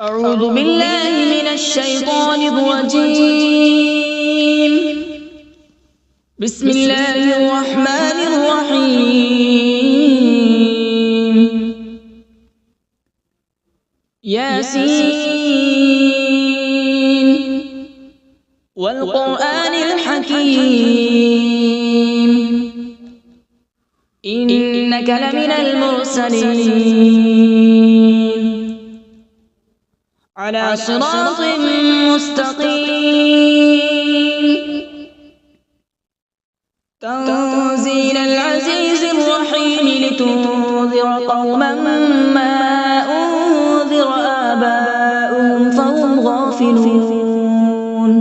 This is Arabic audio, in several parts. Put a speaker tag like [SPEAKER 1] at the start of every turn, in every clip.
[SPEAKER 1] أعوذ بالله من الشيطان الرجيم. بسم الله الرحمن الرحيم. ياسين والقرآن الحكيم إنك لمن المرسلين على صراط مستقيم تنزيل العزيز الرحيم لتنذر قوما ما أنذر آباؤهم فهم غافلون.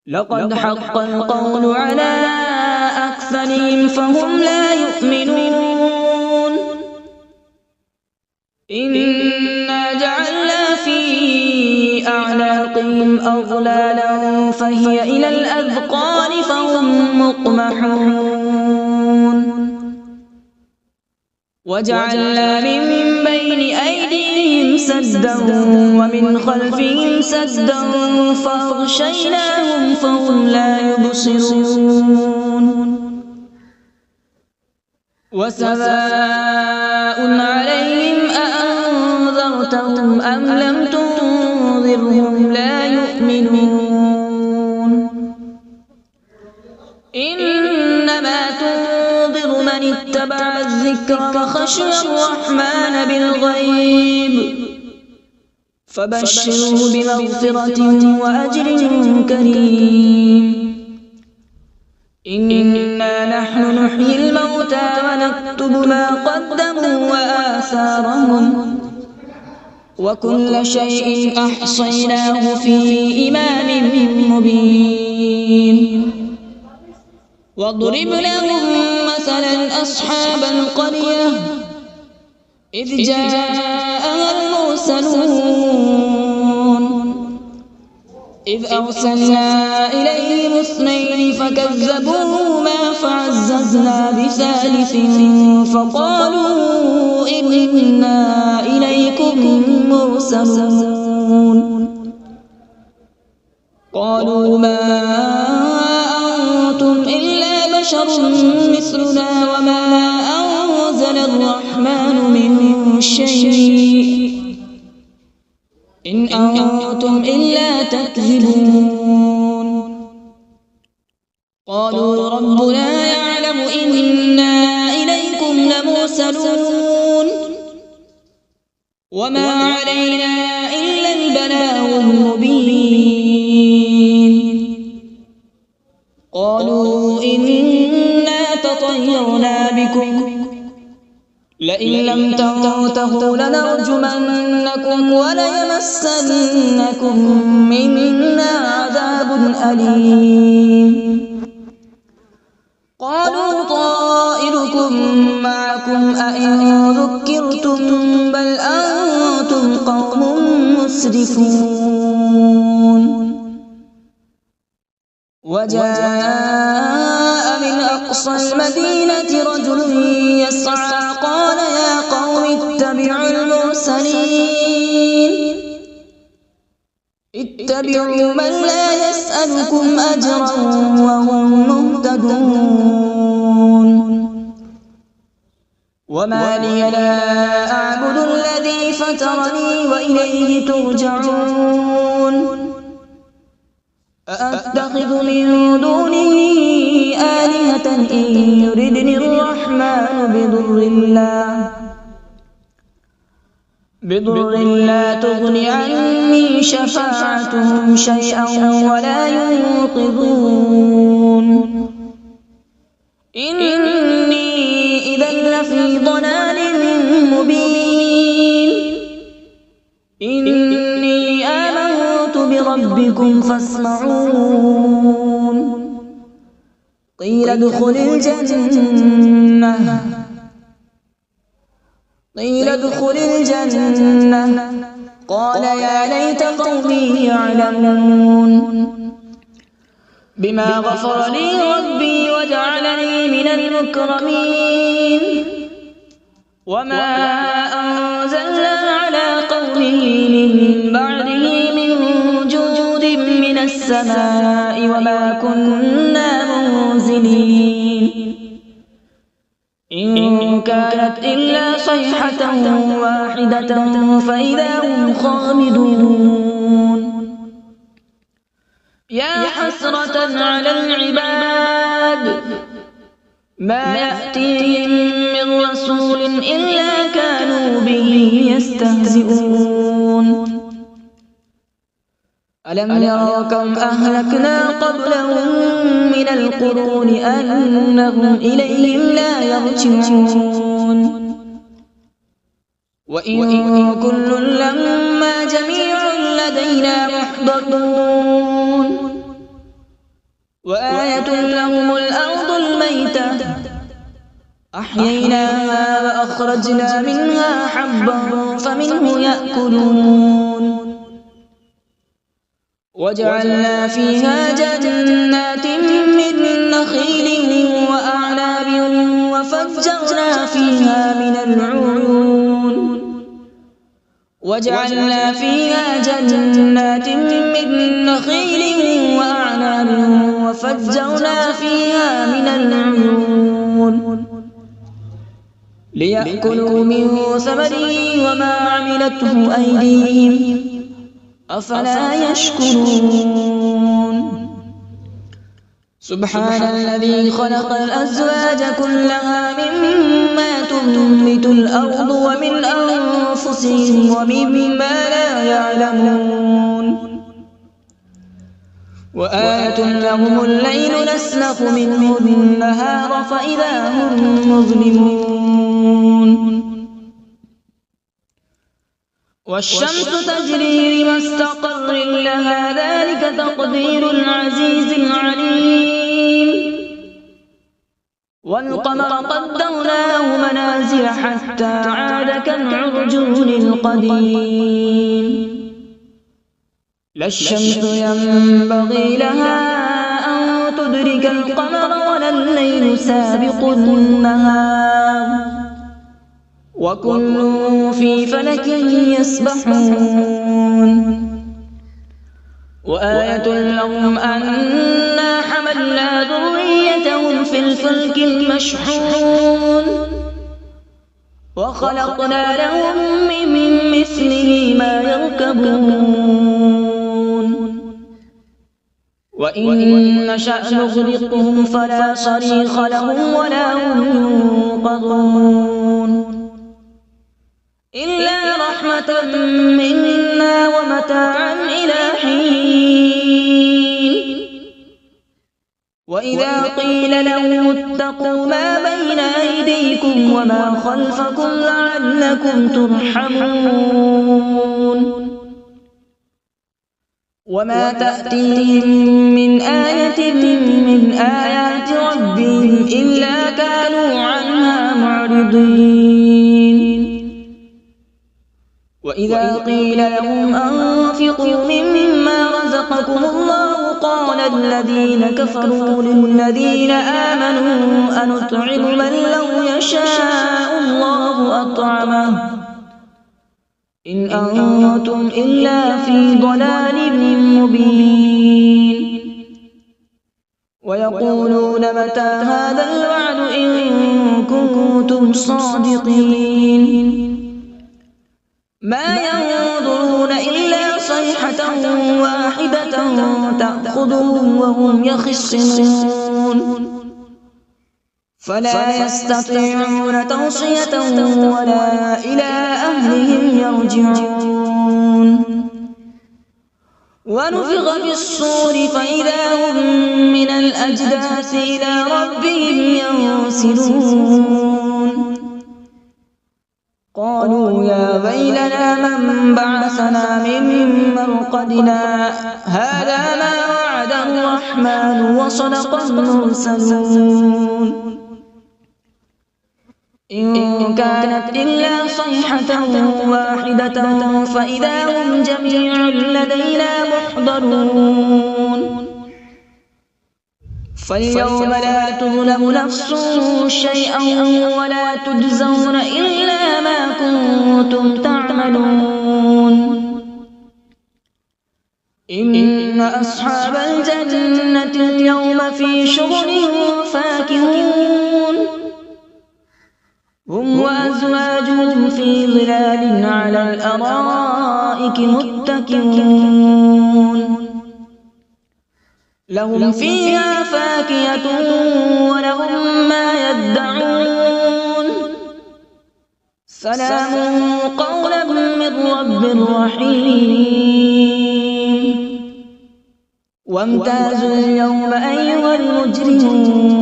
[SPEAKER 1] لقد حق القول على أكثرهم فهم لا يؤمنون. إنا جعلنا في أعناقهم أغلالا فهي إلى الأذقان فهم مقمحون. وجعلنا من بين أيديهم سدا ومن خلفهم سدا فأغشيناهم فهم لا يبصرون. وسواء عليهم أأنذرتهم أم لم تنذرهم لا يؤمنون. إنما تنذر من اتبع الذكر وخشي الرحمن بالغيب فبشره بمغفرة وأجر كريم. إنا نحن نحيي الموتى ونكتب ما قدموا وآثارهم وكل شيء أحصيناه في إمام مبين. واضرب لهم مثلا أصحاب القرية إذ جاءها المرسلون إذ أرسلنا إليهم اثنين فكذبوهما فعززنا بثالث فقالوا إنا إليكم مرسلون. قالوا ما أنتم إلا بشر مثلنا وما أنزل الرحمن من شيء إن أنتم إلا تكذبون. قالوا ربنا يعلم إنا إليكم لمرسلون وما علينا إلا البلاغ المبين. قالوا إنا تطيرنا بكم لئن لم تنتهوا لنرجمنكم وليمسنكم منا عذاب أليم. قالوا طائركم معكم أئن ذكرتم بل أنتم قوم مسرفون. وجاء من أقصى المدينة رجل يسعى قال يا قوم اتبعوا المرسلين اتبعوا من لا يسألكم أجرا وهم مهتدون. وما لي لا أعبد الذي فطرني وإليه ترجعون. أأتخذ من دونه آلهة إن يردني الرحمن بضر لا تغن عني شفاعتهم شيئا ولا ينقذون. إني إذا لفي ضلال مبين. إني آمنت بربكم فاسمعون. قيل ادخل الجنة قال يا ليت قومي يعلمون. بما غفر لي ربي وجعلني من المكرمين. وما أنزلنا على السماء وما كنا منزلين إن كانت إلا صيحة واحدة فإذا هم خامدون يا حسرة على العباد ما يأتيهم من رسول إلا كانوا به يستهزئون ألم يروا كم أهلكنا قبلهم من القرون أنهم إليهم لا يرجعون وإن كل لما جميع لدينا محضرون وآية لهم الأرض الميتة أحييناها وأخرجنا منها حبا فمنه يأكلون وجعلنا فيها جنات من نخيل وأعناب وفجرنا فيها من العيون وجعلنا فيها جنات من نخيل وأعناب وفجرنا فيها من العيون ليأكلوا من ثمره وما عملته أيديهم أفلا يشكرون سبحان الذي خلق الأزواج كلها مما تنبت الأرض ومن أنفسهم ومما لا يعلمون وآية لهم الليل نسلخ منه النهار فإذا هم مظلمون والشمس تجري لمستقر لها ذلك تقدير العزيز العليم والقمر قدرناه منازل حتى عاد كالعرجون القديم لا الشمس ينبغي لها أن تدرك القمر ولا الليل سابق النهار وكل في فلك يسبحون وآية لهم أنا حملنا ذريتهم في الفلك المشحون وخلقنا لهم من مثله ما يركبون وإن نشأ نغرقهم فلا صريخ لهم ولا هم ينقذون إلا رحمة منا ومتاعا إلى حين وإذا قيل لهم اتقوا ما بين أيديكم وما خلفكم لعلكم ترحمون وما تأتيهم من آية من آيات ربهم إلا كانوا عنها معرضين وإذا قيل لهم أنفقوا مما رزقكم الله قال الذين كفروا للذين آمنوا أنطعم من لو يشاء الله أطعمه إن أنتم إلا في ضلال مبين ويقولون متى هذا الوعد إن كنتم صادقين ما ينظرون إلا صيحة واحدة تأخذهم وهم يخصمون فلا يستطيعون توصية ولا إلى أهلهم يرجعون ونفخ في الصور فإذا هم من الأجداث إلى ربهم ينسلون قالوا يا ويلنا من بعثنا من مرقدنا هذا ما وعد الرحمن وصدق المرسلون إن كانت إلا صيحة واحدة فإذا هم جميع لدينا محضرون فاليوم لا تظلم نفس شيئا ولا تجزون إلا ما كنتم تعملون إن أصحاب الجنة اليوم في شغل فاكهون هم وأزواجهم في ظلال على الأرائك متكئون لهم فيها فاكهة ولهم ما يدعون سلام قولا من رب رحيم وامتازوا اليوم أيها المجرمون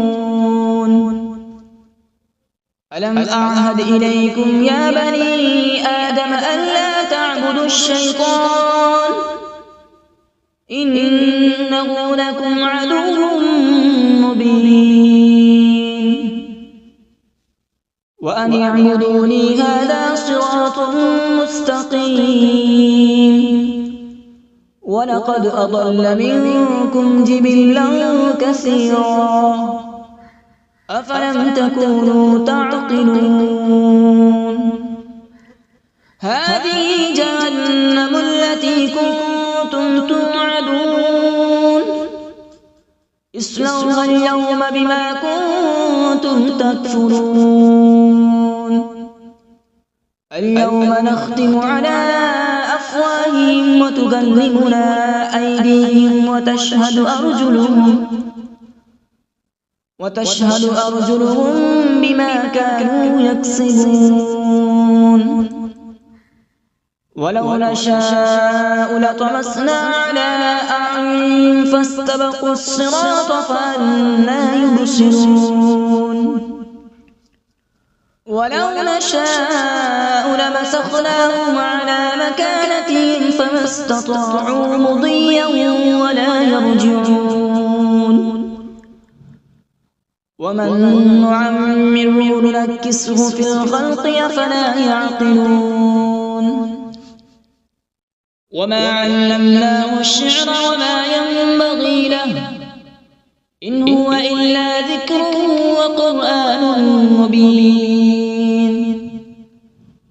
[SPEAKER 1] ألم أعهد إليكم يا بني آدم ألا تعبدوا الشيطان إنه لكم عدو مبين وأن اعبدوني هذا صراط مستقيم ولقد أضل منكم جبلا كثيرا أفلم تكونوا تعقلون هذه جهنم التي كنتم توعدون اصلوها اليوم بما كنتم تكفرون اليوم نختم على أفواههم وتكلمنا أيديهم وتشهد أرجلهم بما كانوا يكسبون ولو نشاء لطمسنا على أعينهم فاستبقوا الصراط فأنى يبصرون ولو نشاء لمسخناهم على مكانتهم فما استطاعوا مضيا ولا يرجعون ومن نعمره ننكسه في الخلق أفلا يعقلون وما علمناه الشعر وما ينبغي له إن هو إلا ذكر وقرآن مبين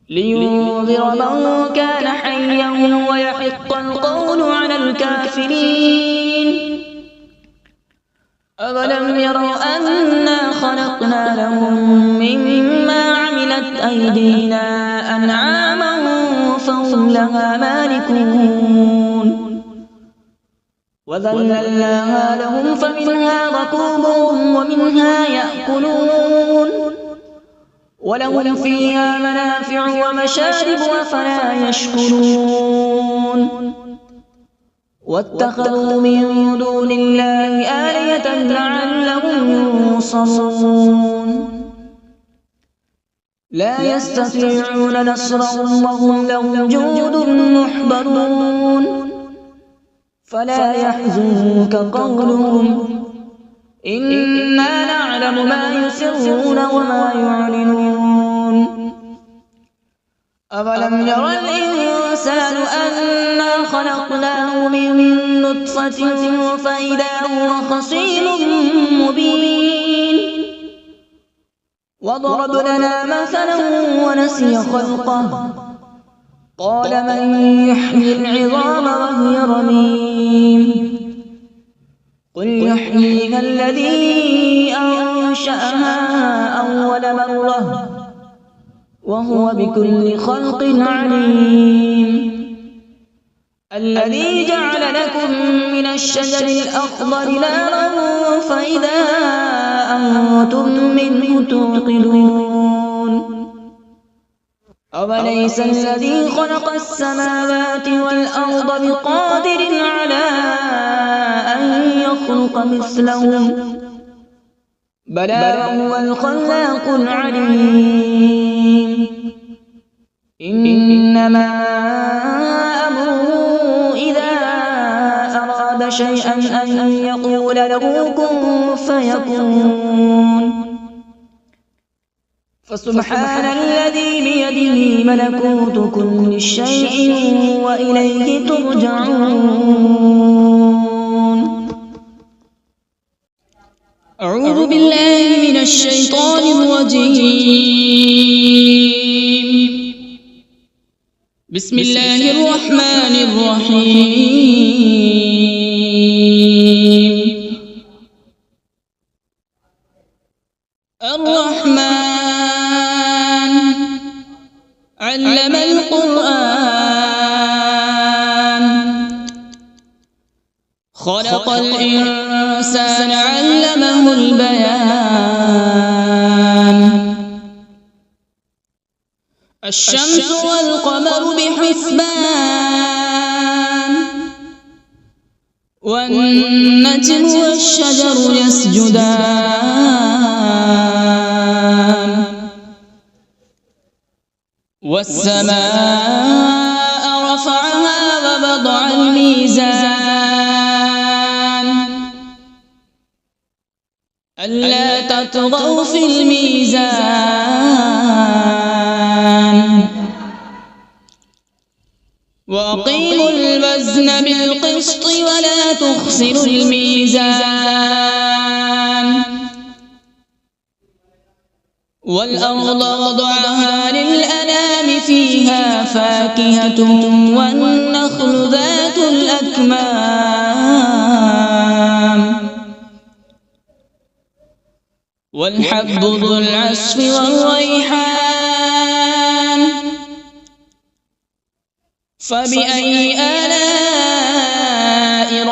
[SPEAKER 1] لينذر من كان حيا ويحق القول على الكافرين أولم يروا أنا خلقنا لهم مما عملت أيدينا أنعاما فهم لها مالكون وذللناها لهم فمنها ركوبهم ومنها يأكلون ولهم فيها منافع ومشارب أفلا يشكرون واتخذوا من دون الله آلهة لعلهم ينصرون لا يستطيعون نصرهم وهم لهم جند محضرون فلا يحزنك قولهم إنا نعلم ما يسرون وما يعلنون أولم ير الإنسان أنا خلقناه من نطفة فإذا هو خصيم مبين وضرب لنا مثلا ونسي خلقه قال من يحيي العظام وهي رميم قل يحييها الذي أنشأها أول مرة وهو بكل خلق عليم الذي جعل لكم من الشجر الأخضر نارا فإذا أنتم منه توقدون أوليس الذي خلق السماوات والأرض بقادر على أن يخلق مثلهم بلى هو الخلاق العليم إنما أمره إذا أراد شيئا أن يقول له كن فيكون فسبحان الذي بيده ملكوت كل شيء وإليه ترجعون أعوذ بالله من الشيطان الرجيم بسم الله الرحمن الرحيم علم القرآن خلق الإنسان علمه البيان الشمس والقمر بحسبان والنجم والشجر يسجدان والسماء رفعها ووضع الميزان ألا تطغوا في الميزان وأقيموا الوزن بالقسط ولا تخسروا الميزان والأرض وضعها للأنام فيها فاكهة والنخل ذات الأكمام والحب ذو العصف والريحان فبأي آلاء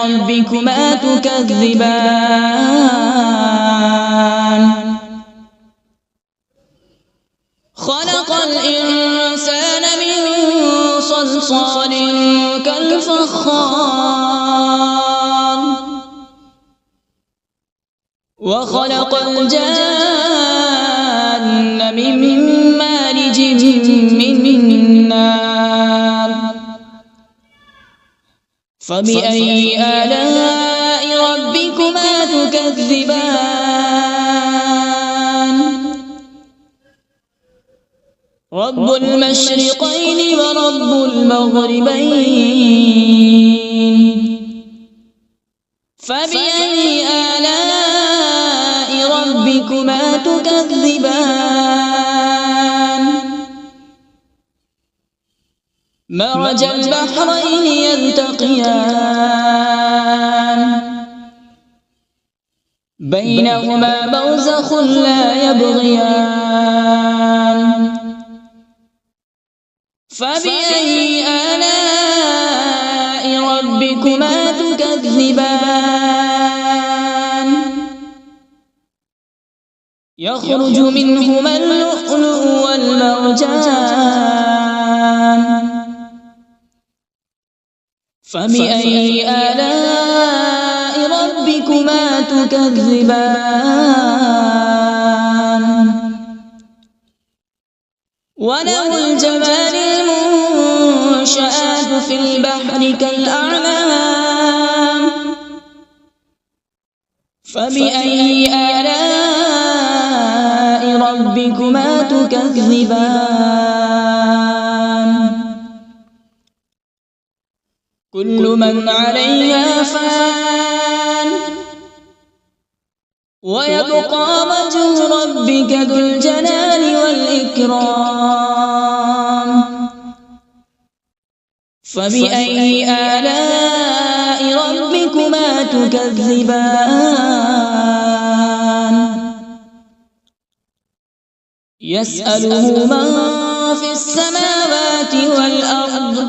[SPEAKER 1] ربكما تكذبان خلق الإنسان من صلصال كالفخار وخلق الجان من مارج من نار فبأي آلاء ربكما تكذبان رب المشرقين ورب المغربين فبأي آلاء ربكما تكذبان مرج البحرين يلتقيان بينهما برزخ لا يبغيان فبأي آلاء ربكما تكذبان يخرج منهما اللؤلؤ والمرجان فبأي آلاء ربكما تكذبان وله الجوار المنشآت في البحر كالأعلام فبأي آلاء ربكما تكذبان كل من عليها فان ويبقى وجه ربك ذو الجلال والإكرام فبأي آلاء ربكما تكذبان يسأله من في السماوات والأرض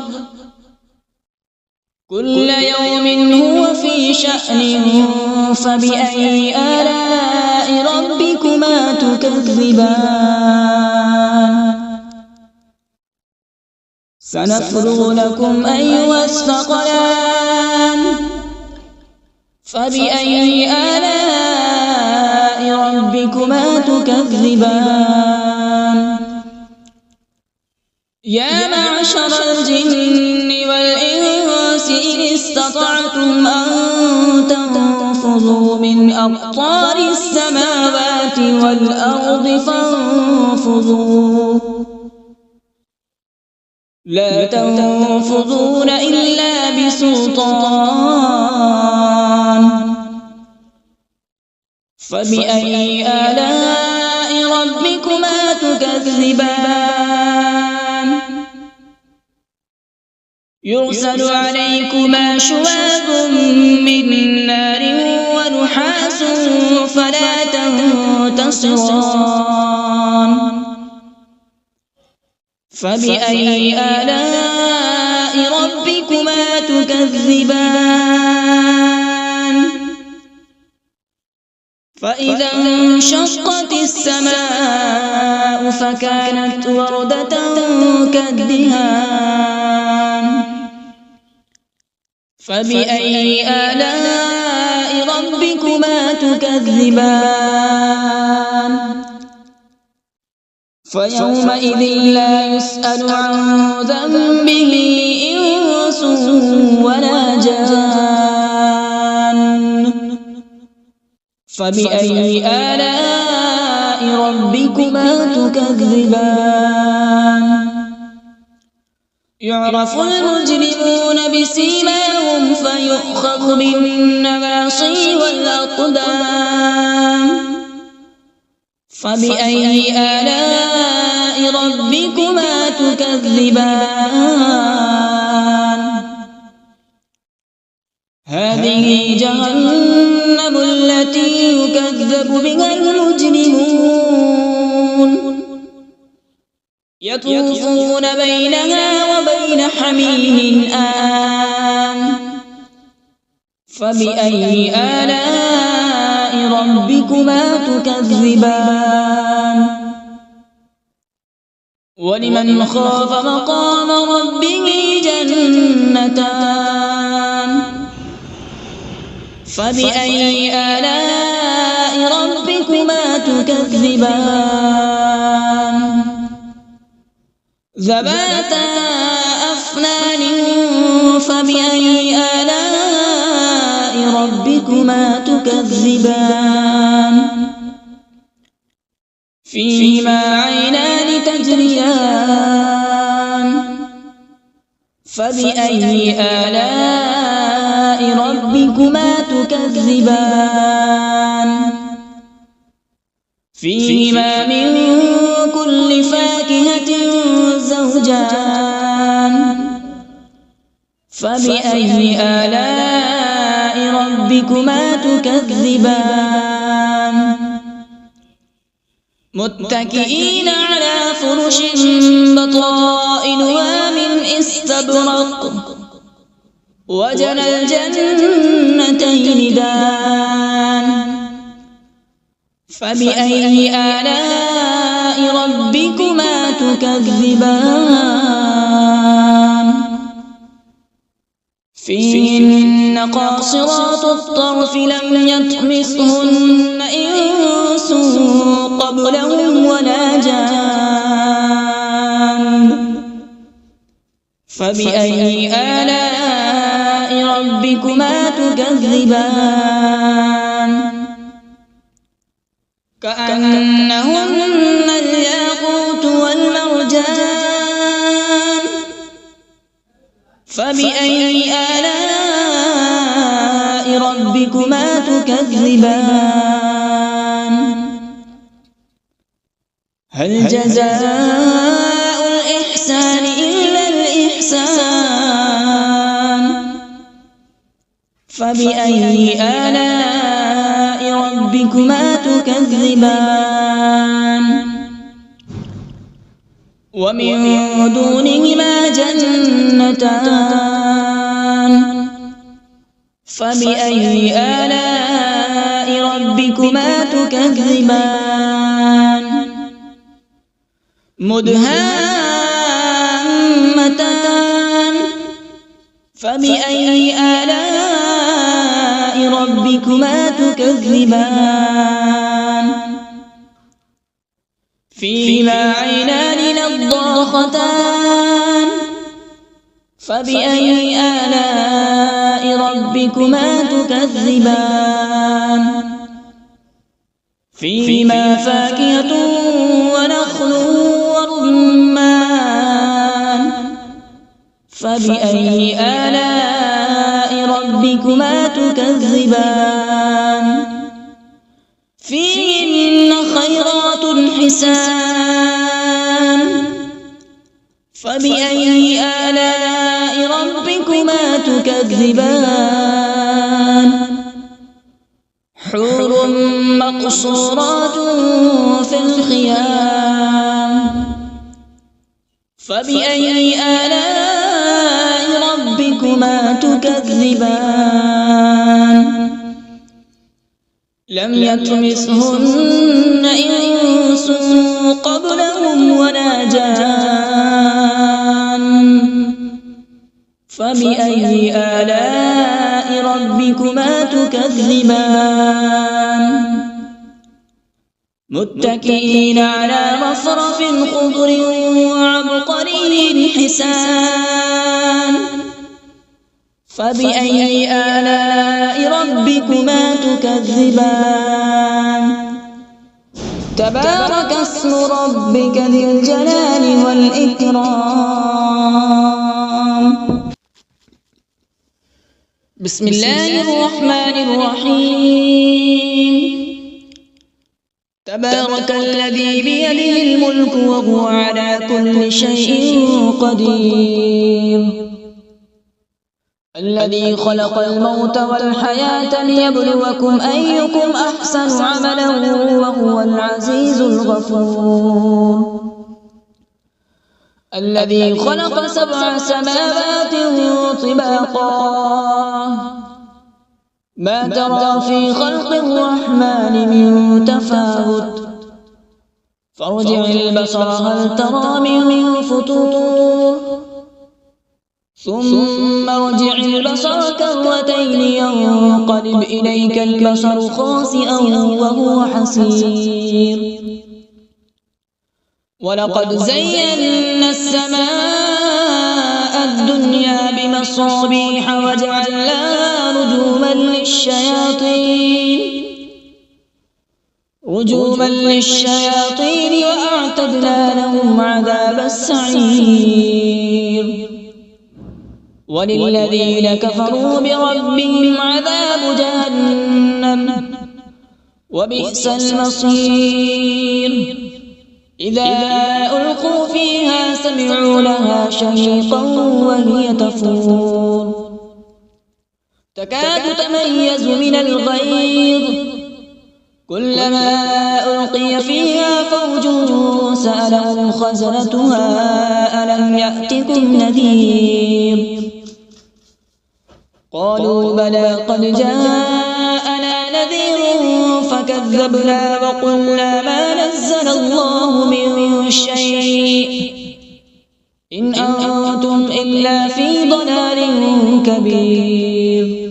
[SPEAKER 1] كل يوم هو في شأن فبأي آلاء ربكما تكذبان سنفرغ لكم أيها الثقلان فبأي آلاء ربكما تكذبان يا معشر الجن والإنس إن استطعتم أن تنفذوا من أقطار السماوات والأرض فانفذوا لا تنفذون إلا بسلطان فبأي آلاء ربكما تكذبان يرسل عليكما شواظ من نار ونحاس فلا تنتصران فبأي آلاء ربكما تكذبان فإذا انشقت السماء فكانت وردة كالدهان فبأي آلاء ربكما تكذبان فيومئذ لا يسأل عن ذنبه إنس ولا جان فبأي آلاء ربكما تكذبان يعرف المجرمون بسيماهم فيؤخذ بالنواصي والأقدام فبأي آلاء ربكما تكذبان هذه جهنم التي يكذب بها المجرمون يطوفون بينها وبين حميم آن فبأي آلاء ربكما تكذبان ولمن خاف مقام ربه جنتان فبأي آلاء ربكما تكذبان ذواتا أفنان فبأي آلاء ربكما تكذبان فيهما عينان تجريان فبأي آلاء ربكما تكذبان فيهما من كل فاكهة زوجان فبأي آلاء ربكما تكذبان متكئين على فرش بطائنها من استبرق وجنى الجنتين دان فبأي آلاء ربكما تكذبان فيهن قاصرات الطرف لم يطمثهن إنس قبلهم ولا جان فبأي آلاء ربكما تكذبان كأنهن الياقوت والمرجان فبأي آلاء ربكما تكذبان هل جزاء الإحسان إلا الإحسان فبأي آلاء ربكما تكذبان ومن دونهما جنتان فبأي آلاء ربكما تكذبان مدهامتان فبأي آلاء ربكما تكذبان فيهما عينان نضاختان فبأي آلاء ربكما تكذبان فيهما فاكهة ونخل ورمان فبأي آلاء ربكما تكذبان فيهن خيرات حسان فبأي آلاء ربكما تكذبان حور مقصورات في الخيام فبأي آلاء ربكما تكذبان لم يطمثهن إنس قبلهم ولا جان فبأي آلاء ربكما تكذبان متكئين على مصرف خضر وعبقري حسان فبأي آلاء ربكما تكذبان تبارك اسم ربك ذي الجلال والإكرام بسم الله الرحمن الرحيم تبارك الذي بيده الملك وهو على كل شيء قدير الذي خلق الموت والحياة ليبلوكم أيكم أحسن عملا وهو العزيز الغفور الذي خلق 7 سماوات طباقا ما ترى في خلق الرحمن من تفاوت فارجع البصر هل ترى من فطور ثم ارجع البصر كرتين ينقلب إليك البصر خاسئا وهو حسير ولقد زينا السماء الدنيا بمصابيح وجعلناها رجوما للشياطين وأعتدنا لهم عذاب السعير وللذين كفروا بربهم عذاب جهنم وبئس المصير إذا ألقوا فيها سمعوا لها شهيقا وهي تفور تكاد تميز من الغيظ كلما ألقي فيها فوج سألهم خزنتها ألم يأتكم نذير قالوا بلى قد جاءنا نذير فكذبنا وقلنا ما نزل الله من شيء إن أنتم إلا في ضلال كبير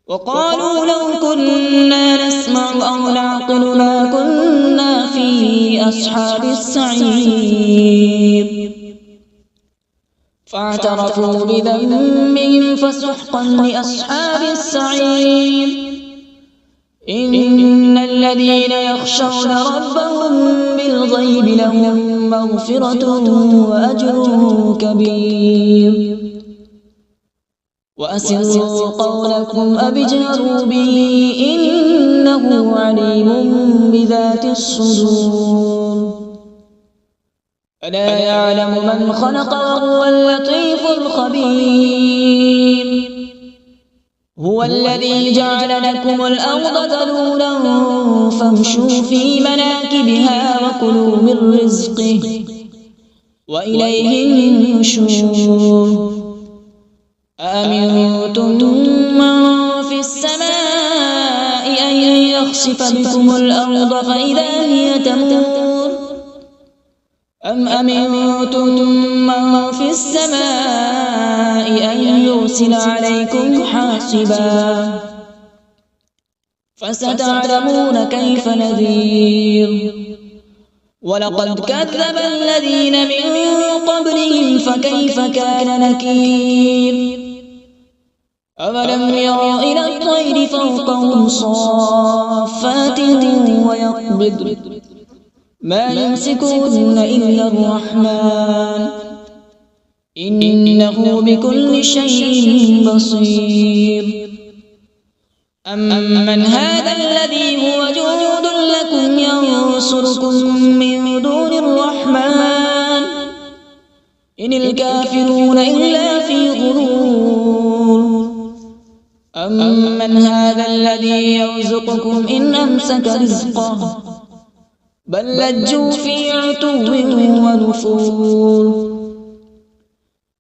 [SPEAKER 1] وقالوا لو كنا نسمع أو نعقل ما كنا في أصحاب السعير فاعترفوا بذنبهم فسحقا لأصحاب السعير إن الذين يخشون ربهم بالغيب لهم مغفرة وأجر كبير وأسروا قولكم أو اجهروا به إنه عليم بذات الصدور ألا يعلم من خلق وهو اللطيف الخبير هو الذي جعل لكم الأرض ذلولا فامشوا في مناكبها وكلوا من رزقه وإليه النشور أأمنتم من في السماء أن يخسف بكم الأرض فإذا هي تمور أم أمنتم من في السماء أن يرسل عليكم حاصبا فستعلمون كيف نذير ولقد كذب الذين من قبلهم فكيف كان نكير أولم يروا إلى الطير فوقهم صافات ويقبض ما يمسكهن إلا الرحمن إنه بكل شيء بصير أمن هذا الذي هو جند لكم ينصركم من دون الرحمن إن الكافرون إلا في غرور أمن هذا الذي يرزقكم إن أمسك رزقه بل لجوا في عتو ونفور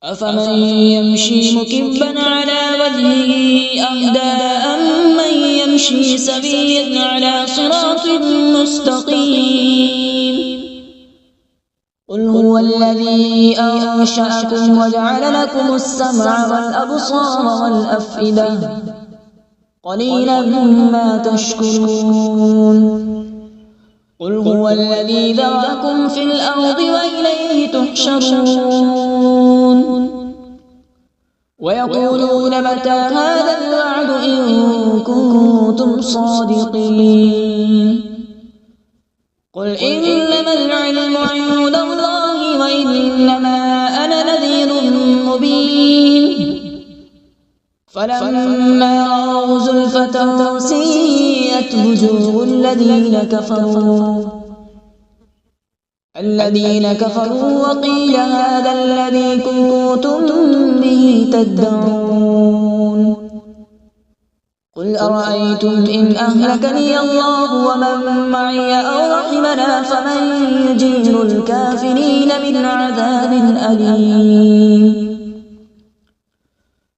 [SPEAKER 1] أفمن يمشي مكبا على وجهه أهدى أمن يمشي سويا على صراط مستقيم قل هو الذي أنشأكم وجعل لكم السمع والأبصار والأفئدة قليلا ما تشكرون قل هو الذي ذرأكم في الأرض وإليه تحشرون ويقولون متى هذا الوعد إن كنتم صادقين قل إنما العلم عند الله وإنما أنا نذير مبين فلما رأوا زلفة سيئت وجوه الذين كفروا وقيل هذا الذي كنتم به تدعون قل أرأيتم إن أهلكني الله ومن معي أو رحمنا فمن يجير الكافرين من عذاب أليم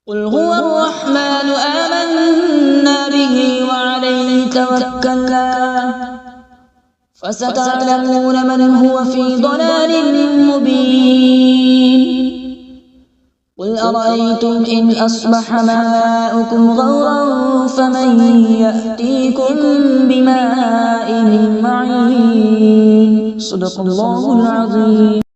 [SPEAKER 1] قل هو الرحمن آمنا به وعليه توكلنا فستعلمون من هو في ضلال مبين قل أرأيتم إن أصبح ماؤكم غورا فمن يأتيكم بماء معين صدق الله العظيم.